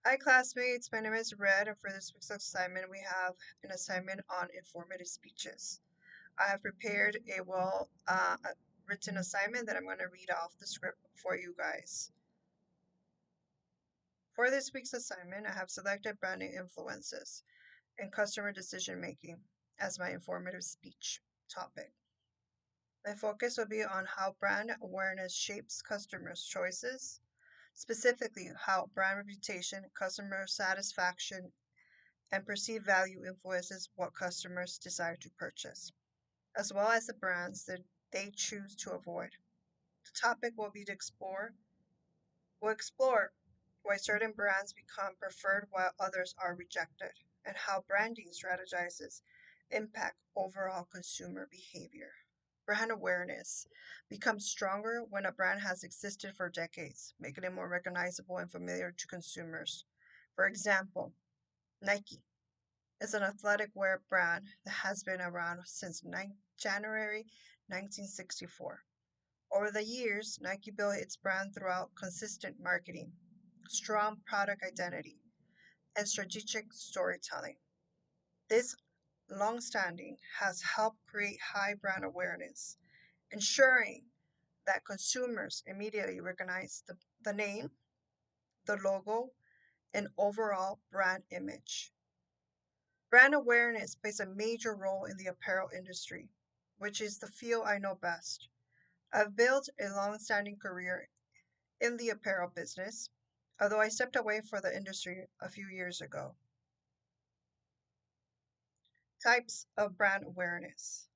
Hi classmates, my name is Red, and for this week's assignment we have an assignment on informative speeches. I have prepared a written assignment that I'm going to read off the script for you guys. For this week's assignment, I have selected branding influences and customer decision making as my informative speech topic. My focus will be on how brand awareness shapes customers' choices, specifically how brand reputation, customer satisfaction, and perceived value influences what customers desire to purchase, as well as the brands that they choose to avoid. The topic will be to explore We'll explore why certain brands become preferred while others are rejected, and how branding strategizes impact overall consumer behavior. Brand awareness becomes stronger when a brand has existed for decades, making it more recognizable and familiar to consumers. For example, Nike is an athletic wear brand that has been around since January 1964. Over the years, Nike built its brand throughout consistent marketing, strong product identity, and strategic storytelling. This long-standing has helped create high brand awareness, ensuring that consumers immediately recognize the name, the logo, and overall brand image. Brand awareness plays a major role in the apparel industry, which is the field I know best. I've built a long-standing career in the apparel business, although I stepped away from the industry a few years ago. Types of brand awareness.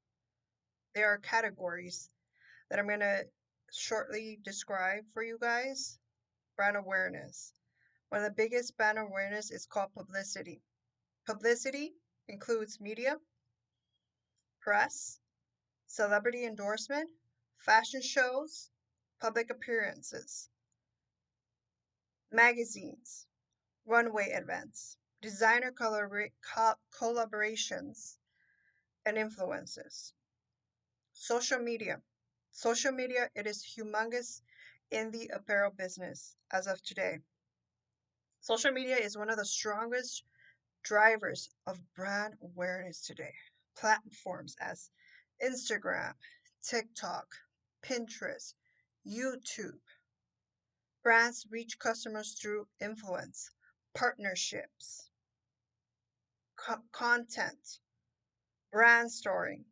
There are categories that I'm going to shortly describe for you guys. Brand awareness. One of the biggest brand awareness is called publicity. Publicity includes media, press, celebrity endorsement, fashion shows, public appearances, magazines, runway events, designer collaborations, and influences. Social media. Social media, it is humongous in the apparel business as of today. Social media is one of the strongest drivers of brand awareness today. Platforms as Instagram, TikTok, Pinterest, YouTube. Brands reach customers through influence, partnerships, content, brand story.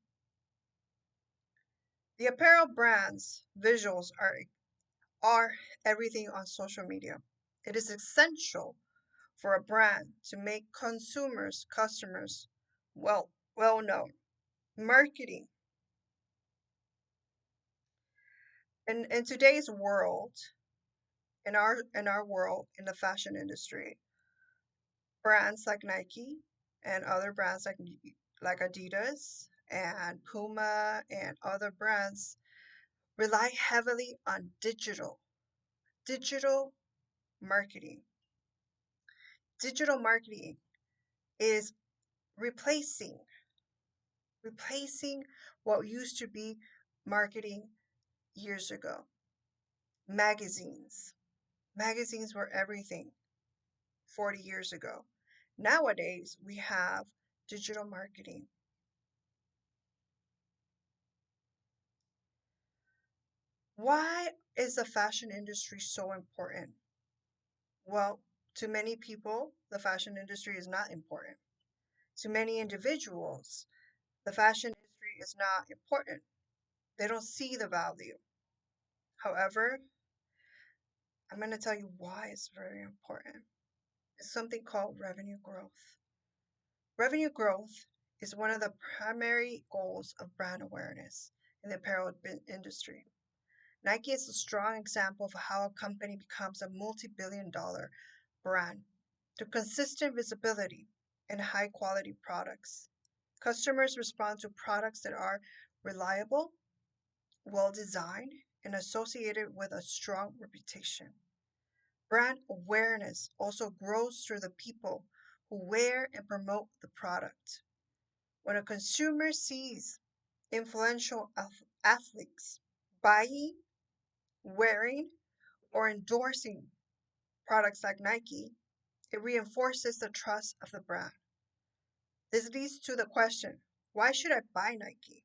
The apparel brands' visuals are everything on social media. It is essential for a brand to make customers well known. Marketing. In today's world, in our world in the fashion industry, brands like Nike and other brands like Adidas and Puma and other brands rely heavily on digital marketing. Digital marketing is replacing replacing what used to be marketing years ago. Magazines. Magazines were everything 40 years ago. Nowadays, we have digital marketing. Why is the fashion industry so important? Well, to many people, the fashion industry is not important. To many individuals, the fashion industry is not important. They don't see the value. However, I'm going to tell you why it's very important. It's something called revenue growth. Revenue growth is one of the primary goals of brand awareness in the apparel industry. Nike is a strong example of how a company becomes a multi-billion-dollar brand through consistent visibility and high-quality products. Customers respond to products that are reliable, well-designed, and associated with a strong reputation. Brand awareness also grows through the people who wear and promote the product. When a consumer sees influential athletes buying, wearing, or endorsing products like Nike, It reinforces the trust of the brand. This leads to the question, why should I buy Nike?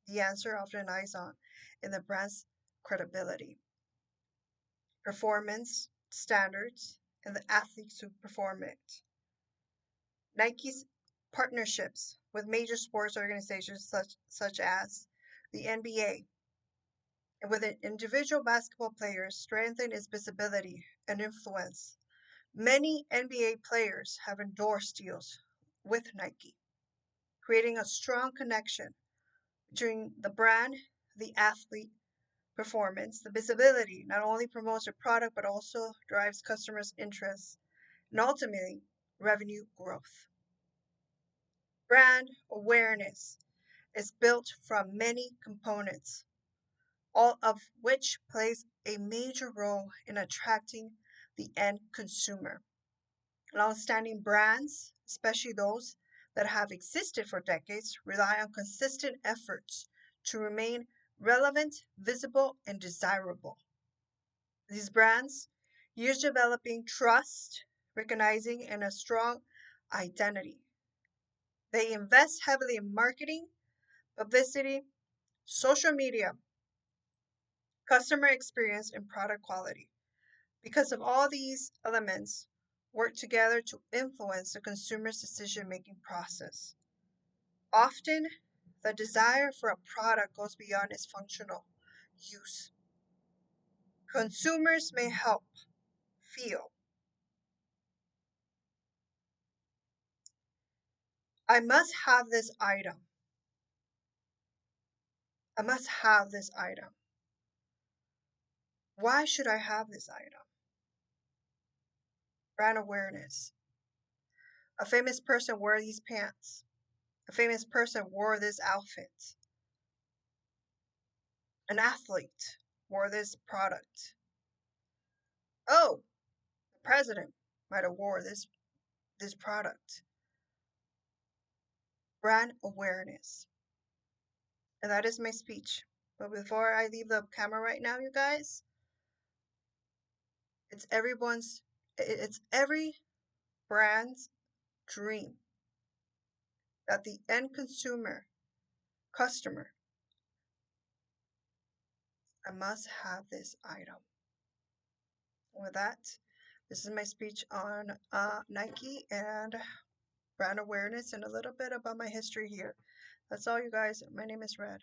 The answer often lies on in the brand's credibility, performance standards, and the athletes who perform it. Nike's partnerships with major sports organizations such as the NBA and with individual basketball players strengthen its visibility and influence. Many NBA players have endorsed deals with Nike, creating a strong connection between the brand, the athlete, performance. The visibility not only promotes the product but also drives customers' interest and ultimately revenue growth. Brand awareness is built from many components, all of which plays a major role in attracting the end consumer. Long-standing brands, especially those that have existed for decades, rely on consistent efforts to remain relevant, visible, and desirable. These brands use developing trust, recognizing, and a strong identity. They invest heavily in marketing, publicity, social media, customer experience, and product quality. Because of all these elements work together to influence the consumer's decision-making process. Often, the desire for a product goes beyond its functional use. Consumers may help feel, I must have this item. I must have this item. Why should I have this item? Brand awareness. A famous person wore these pants. A famous person wore this outfit. An athlete wore this product. Oh, the president might have wore this product. Brand awareness. And that is my speech. But before I leave the camera right now, you guys, it's every brand's dream that the end consumer, customer, I must have this item. With that, this is my speech on Nike and brand awareness and a little bit about my history here. That's all, you guys. My name is Red.